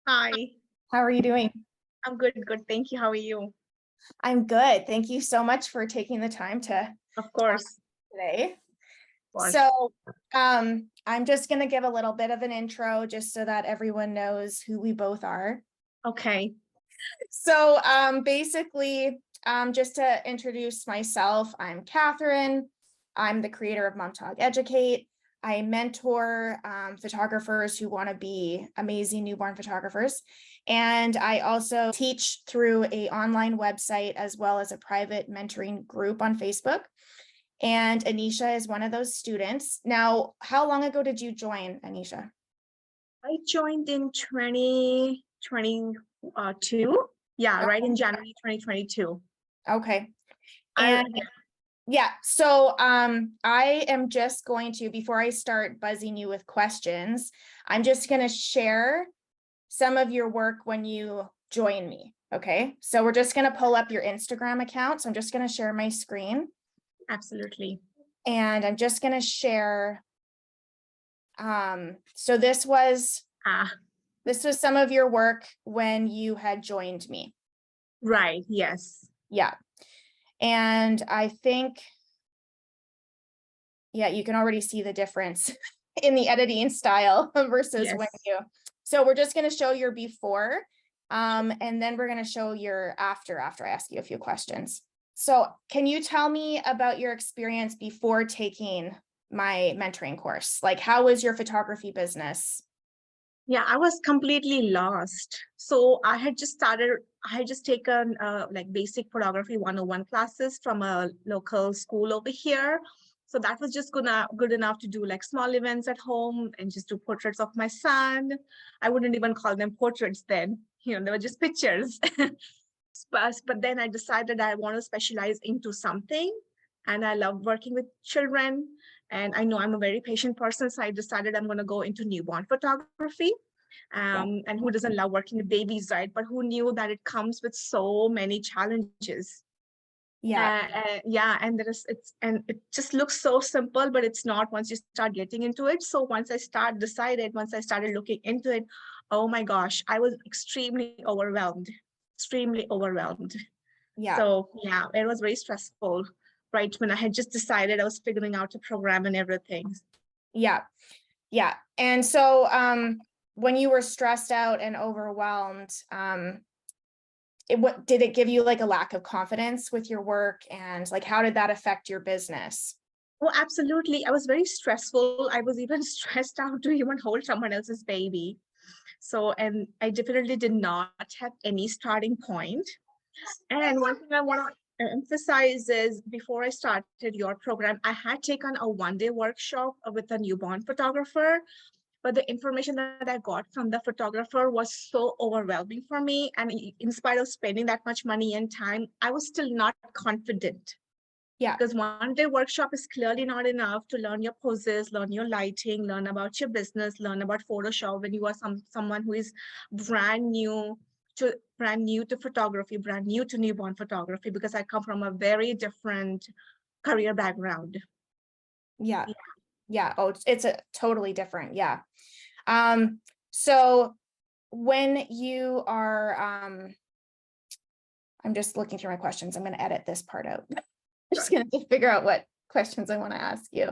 Hi, How are you doing? I'm good, good. Thank you. How are you? I'm good. Thank you so much for taking the time to Of talk course, today. of course. So, I'm just going to give a little bit of an intro just so that everyone knows who we both are. Okay. So, basically, just to introduce myself, I'm Catherine. I'm the creator of Montauk Educate. I mentor photographers who want to be amazing newborn photographers. And I also teach through an online website as well as a private mentoring group on Facebook. And Anisha is one of those students. Now, how long ago did you join, Anisha? I joined in 2022. Yeah, right in January 2022. Okay. I And yeah, so I am just going to, before I start buzzing you with questions, I'm just going to share some of your work when you join me. Okay, so we're just going to pull up your Instagram account. So I'm just going to share my screen Absolutely. and I'm just going to share. So this was some of your work when you had joined me. Right. Yes. Yeah. And I think, yeah, you can already see the difference in the editing style versus when Yes. so we're just going to show your before, and then we're going to show your after I ask you a few questions. So can you tell me about your experience before taking my mentoring course? Like, how was your photography business? Yeah, I was completely lost. So I had just taken like basic photography 101 classes from a local school over here. So that was just good enough to do like small events at home and just do portraits of my son. I wouldn't even call them portraits then, they were just pictures. But then I decided I want to specialize into something. And I love working with children. And I know I'm a very patient person. So I decided I'm going to go into newborn photography. Yeah. And who doesn't love working with babies, right? But who knew that it comes with so many challenges. Yeah. Yeah, and it just looks so simple, but it's not once you start getting into it. So once I started looking into it, oh my gosh, I was extremely overwhelmed. Yeah. So yeah, it was very stressful, right? When I had just decided I was figuring out a program and everything. Yeah. Yeah. And so when you were stressed out and overwhelmed, what did it give you, like a lack of confidence with your work, and like how did that affect your business? Oh, absolutely. I was very stressful. I was even stressed out to even hold someone else's baby. So, and I definitely did not have any starting point. And one thing I want to emphasize is before I started your program, I had taken a 1-day workshop with a newborn photographer, but the information that I got from the photographer was so overwhelming for me. And in spite of spending that much money and time, I was still not confident Yeah. because 1-day workshop is clearly not enough to learn your poses, learn your lighting, learn about your business, learn about Photoshop when you are someone who is brand new to photography, brand new to newborn photography, because I come from a very different career background. Yeah. Yeah. Oh, it's a totally different. Yeah. So when you are I'm just looking through my questions. I'm going to edit this part out. I'm just going to figure out what questions I want to ask you.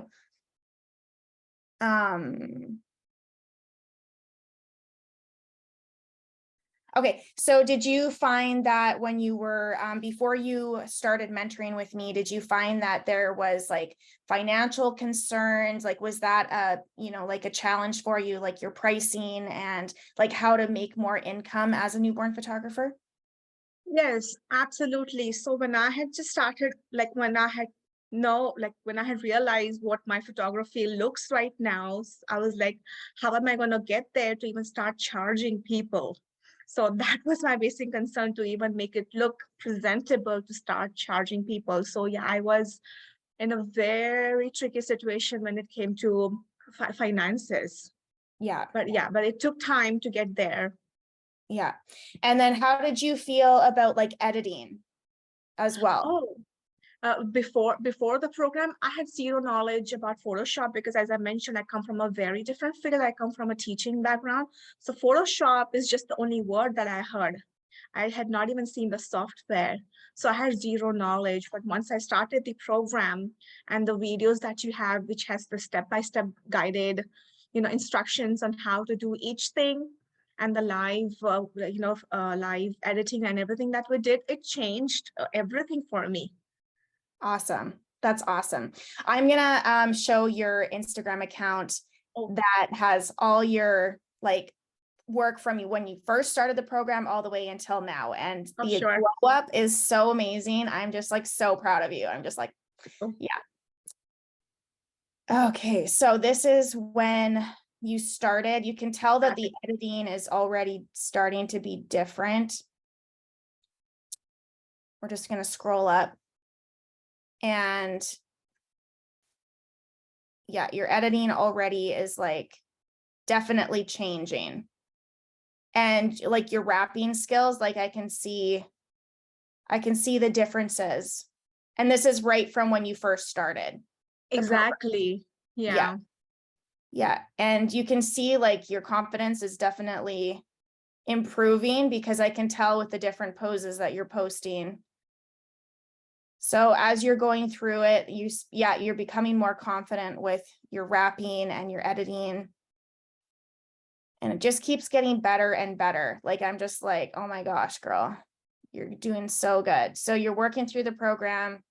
Okay, so did you find that when you were before you started mentoring with me, did you find that there was like financial concerns? Like, was that like a challenge for you, like your pricing and like how to make more income as a newborn photographer? Yes, absolutely. So when I had just started, like when I had realized what my photography looks right now, I was like, how am I going to get there to even start charging people? So that was my basic concern, to even make it look presentable to start charging people. So yeah, I was in a very tricky situation when it came to finances. Yeah, But it took time to get there. yeah. And then how did you feel about like editing as well? Oh, before the program, I had zero knowledge about Photoshop because, as I mentioned, I come from a very different field. I come from a teaching background. So Photoshop is just the only word that I heard. I had not even seen the software. So I had zero knowledge. But once I started the program and the videos that you have, which has the step-by-step guided, instructions on how to do each thing, and the live, live editing and everything that we did, it changed everything for me. Awesome. That's awesome. I'm gonna show your Instagram account that has all your like work from you when you first started the program all the way until now. And the Sure. glow up is so amazing. I'm just like so proud of you. I'm just like, yeah. Okay, so this is when you started. You can tell that the editing is already starting to be different. We're just going to scroll up. And yeah, your editing already is like definitely changing. And like your wrapping skills, like I can see the differences. And this is right from when you first started. Exactly. Yeah. Yeah. And you can see like your confidence is definitely improving because I can tell with the different poses that you're posting. So as you're going through it, you're becoming more confident with your wrapping and your editing. And it just keeps getting better and better. Like, I'm just like, oh my gosh, girl, you're doing so good. So you're working through the program.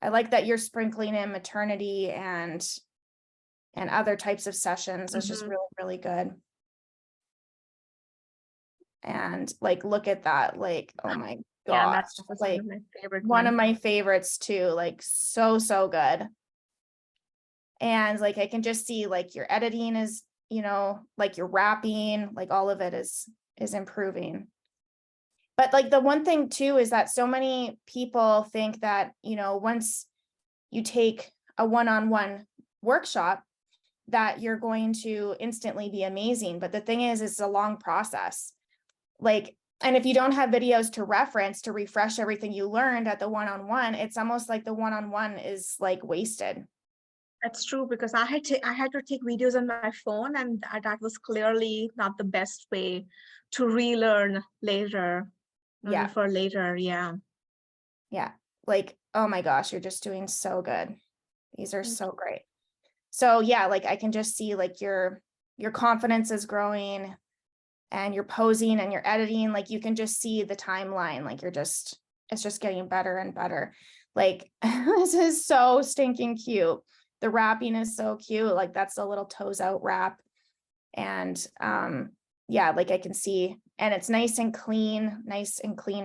I like that you're sprinkling in maternity and other types of sessions. It's just really, really good. And like, look at that. Like, oh my gosh. Yeah, that's like one of my favorite one of my favorites too. Like so good. And like, I can just see like your editing is, like your wrapping, like all of it is improving. But like the one thing too is that so many people think that, once you take a one-on-one workshop, that you're going to instantly be amazing. But the thing is, it's a long process. Like, and if you don't have videos to reference to refresh everything you learned at the one-on-one, it's almost like the one-on-one is like wasted. That's true, because I had to take videos on my phone, and that was clearly not the best way to relearn later. Yeah. For later. Yeah. Yeah. Like, oh my gosh, you're just doing so good. These are so great. So yeah, like I can just see like your confidence is growing and you're posing and you're editing. Like you can just see the timeline. Like it's just getting better and better. Like this is so stinking cute. The wrapping is so cute. Like that's a little toes out wrap. And yeah, like I can see, and it's nice and clean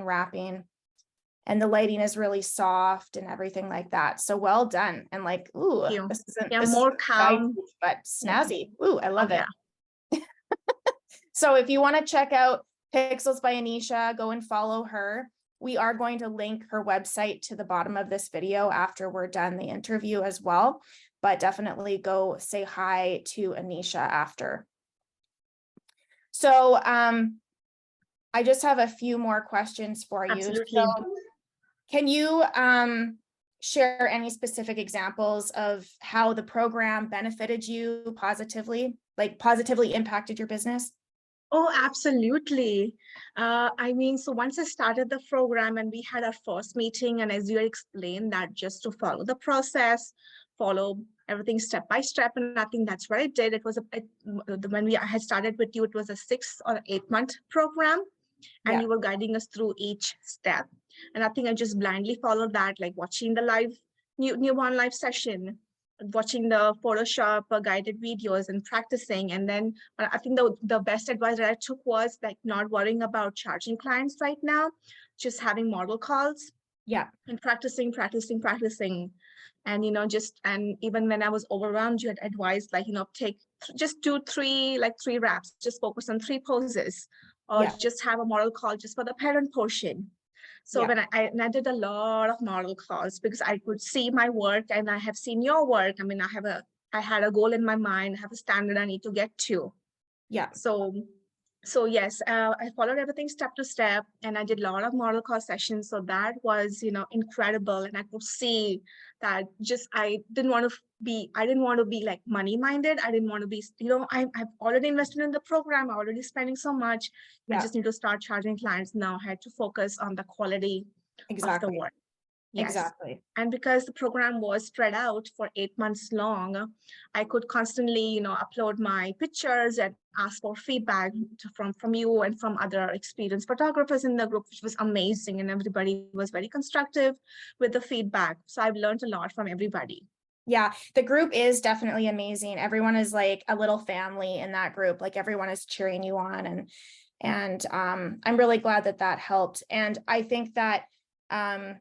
wrapping. And the lighting is really soft and everything like that. So well done. And like, ooh, this isn't more calm, but snazzy. Ooh, I love it. Yeah. So if you want to check out Pixels by Anisha, go and follow her. We are going to link her website to the bottom of this video after we're done the interview as well. But definitely go say hi to Anisha after. So I just have a few more questions for you. Absolutely. So, can you share any specific examples of how the program benefited you positively, like positively impacted your business? Oh, absolutely. I mean, so once I started the program and we had our first meeting, and as you explained that just to follow the process, follow everything step by step, and I think that's what I did. It was when I had started with you, it was a 6 or 8 month program, and you were guiding us through each step. And I think I just blindly followed that, like watching the live newborn live session, watching the Photoshop guided videos and practicing. And then I think the best advice that I took was like not worrying about charging clients right now, just having model calls. Yeah. And practicing. And, and even when I was overwhelmed, you had advised like, just do three wraps, just focus on 3 poses, or just have a model call just for the parent portion. So when I did a lot of model calls, because I could see my work and I have seen your work. I mean, I had a goal in my mind, I have a standard I need to get to. Yeah. So So yes, I followed everything step to step, and I did a lot of model call sessions. So that was, incredible. And I could see that just I didn't want to be like money minded. I didn't want to be, I've already invested in the program. I'm already spending so much. I Yeah, just need to start charging clients now. I had to focus on the quality of the exactly. work. Yes. Exactly. And because the program was spread out for 8 months long, I could constantly, upload my pictures and ask for feedback from you and from other experienced photographers in the group, which was amazing. And everybody was very constructive with the feedback. So I've learned a lot from everybody. Yeah, the group is definitely amazing. Everyone is like a little family in that group. Like everyone is cheering you on, and I'm really glad that that helped. And I think that um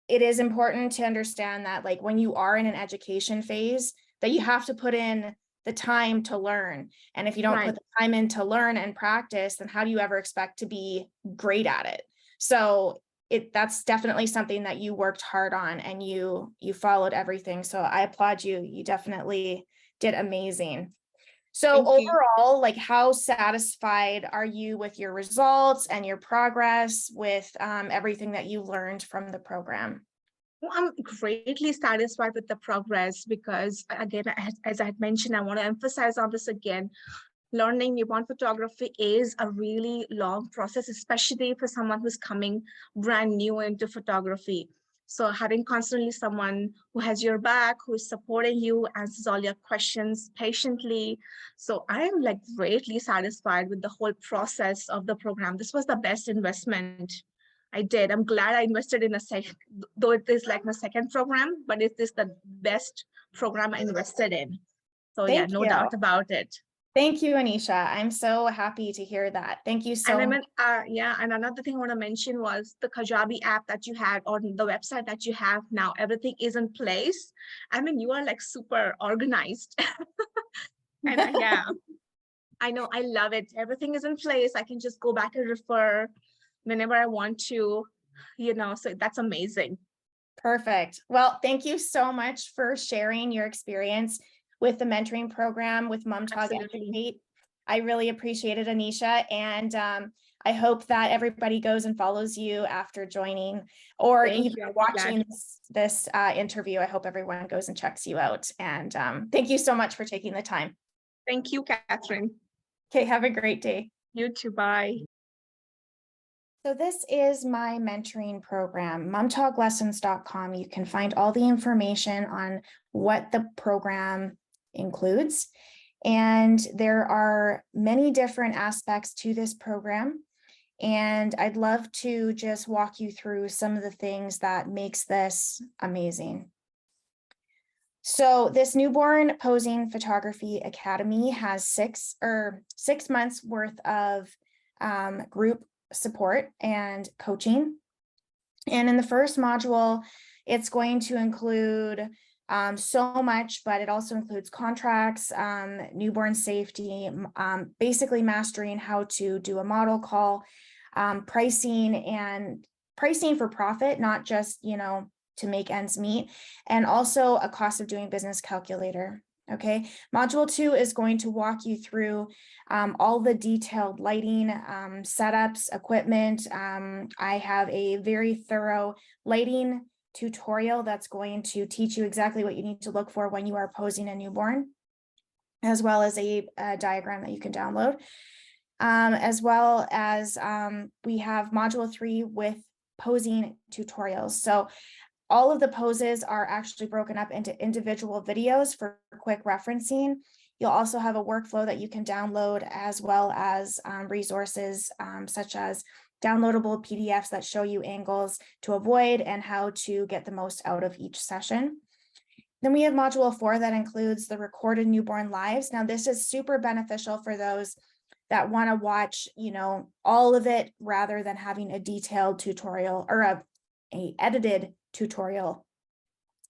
it is important to understand that like when you are in an education phase, that you have to put in the time to learn. And if you don't Right. put the time in to learn and practice, then how do you ever expect to be great at it? So that's definitely something that you worked hard on, and you followed everything. So I applaud you. You definitely did amazing. So Thank you. overall, like how satisfied are you with your results and your progress with everything that you learned from the program? Well, I'm greatly satisfied with the progress because, again, as I had mentioned, I want to emphasize on this again. Learning newborn photography is a really long process, especially for someone who's coming brand new into photography. So having constantly someone who has your back, who is supporting you, answers all your questions patiently. So I am like greatly satisfied with the whole process of the program. This was the best investment I did. I'm glad I invested in a second, though it is like my second program, but it is the best program I invested in. So yeah, Thank no you. doubt about it. Thank you, Anisha. I'm so happy to hear that. Thank you And so I much. mean, yeah, and another thing I want to mention was the Kajabi app that you had, or the website that you have now. Everything is in place. I mean, you are like super organized. And yeah, I know, I love it. Everything is in place. I can just go back and refer whenever I want to, so that's amazing. Perfect. Well, thank you so much for sharing your experience with the mentoring program with MomTalk Absolutely. Educate. I really appreciate it, Anisha. And I hope that everybody goes and follows you after joining or Thank even you. I'll be glad. watching this interview. I hope everyone goes and checks you out. And thank you so much for taking the time. Thank you, Catherine. Okay, have a great day. You too. Bye. So this is my mentoring program, momtalklessons.com. You can find all the information on what the program includes. And there are many different aspects to this program. And I'd love to just walk you through some of the things that makes this amazing. So this Newborn Posing Photography Academy has 6 months worth of group support and coaching. And in the first module, it's going to include so much, but it also includes contracts, newborn safety, basically mastering how to do a model call, pricing for profit, not just, to make ends meet, and also a cost of doing business calculator. Okay, module 2 is going to walk you through all the detailed lighting, setups, equipment. I have a very thorough lighting tutorial that's going to teach you exactly what you need to look for when you are posing a newborn, as well as a diagram that you can download. As well as we have module 3 with posing tutorials. So all of the poses are actually broken up into individual videos for quick referencing. You'll also have a workflow that you can download, as well as resources such as downloadable PDFs that show you angles to avoid and how to get the most out of each session. Then we have module 4 that includes the recorded newborn lives. Now this is super beneficial for those that want to watch, all of it rather than having a detailed tutorial or a edited tutorial.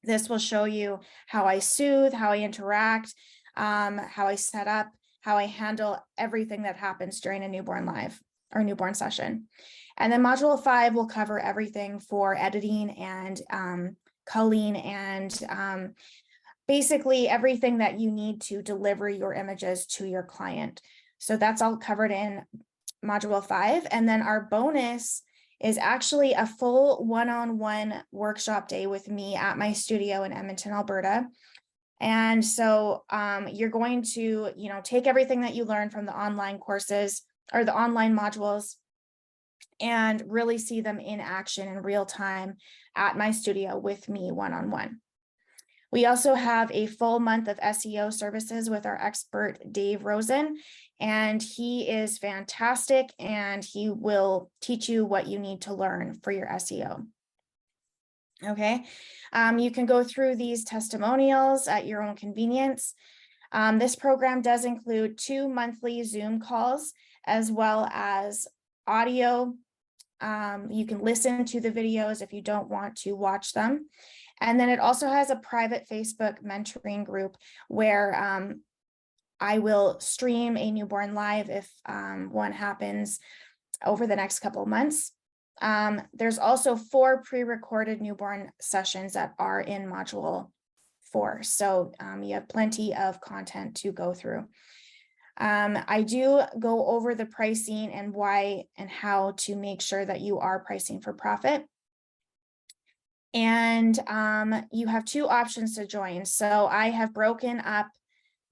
This will show you how I soothe, how I interact, how I set up, how I handle everything that happens during a newborn live or newborn session. And then module 5 will cover everything for editing and culling and basically everything that you need to deliver your images to your client. So that's all covered in module 5. And then our bonus is actually a full one-on-one workshop day with me at my studio in Edmonton, Alberta. And so you're going to, take everything that you learn from the online courses or the online modules and really see them in action in real time at my studio with me one-on-one. We also have a full month of SEO services with our expert, Dave Rosen, and he is fantastic and he will teach you what you need to learn for your SEO. Okay, you can go through these testimonials at your own convenience. This program does include 2 monthly Zoom calls as well as audio. You can listen to the videos if you don't want to watch them. And then it also has a private Facebook mentoring group where I will stream a newborn live if one happens over the next couple of months. There's also 4 pre-recorded newborn sessions that are in module 4. So you have plenty of content to go through. I do go over the pricing and why and how to make sure that you are pricing for profit. And you have 2 options to join. So I have broken up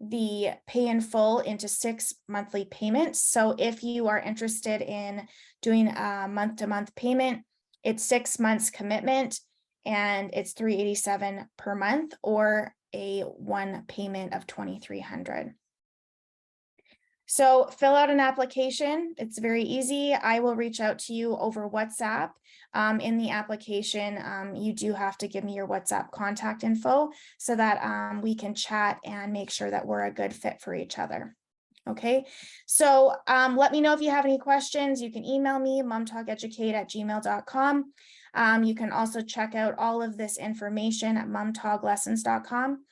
the pay in full into 6 monthly payments. So if you are interested in doing a month-to-month payment, it's 6 months commitment and it's $387 per month, or a 1 payment of $2,300. So fill out an application. It's very easy. I will reach out to you over WhatsApp. In the application, you do have to give me your WhatsApp contact info so that we can chat and make sure that we're a good fit for each other. Okay, so let me know if you have any questions. You can email me, momtalkeducate@gmail.com. You can also check out all of this information at momtoglessons.com.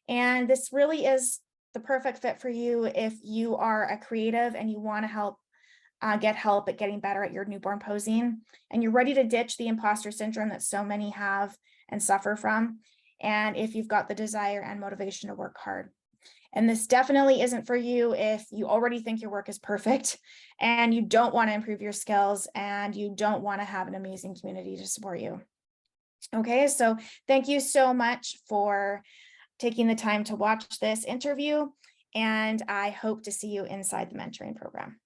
And this really is the perfect fit for you if you are a creative and you want to get help at getting better at your newborn posing, and you're ready to ditch the imposter syndrome that so many have and suffer from, and if you've got the desire and motivation to work hard. And this definitely isn't for you if you already think your work is perfect and you don't want to improve your skills and you don't want to have an amazing community to support you. Okay, so thank you so much for taking the time to watch this interview, and I hope to see you inside the mentoring program.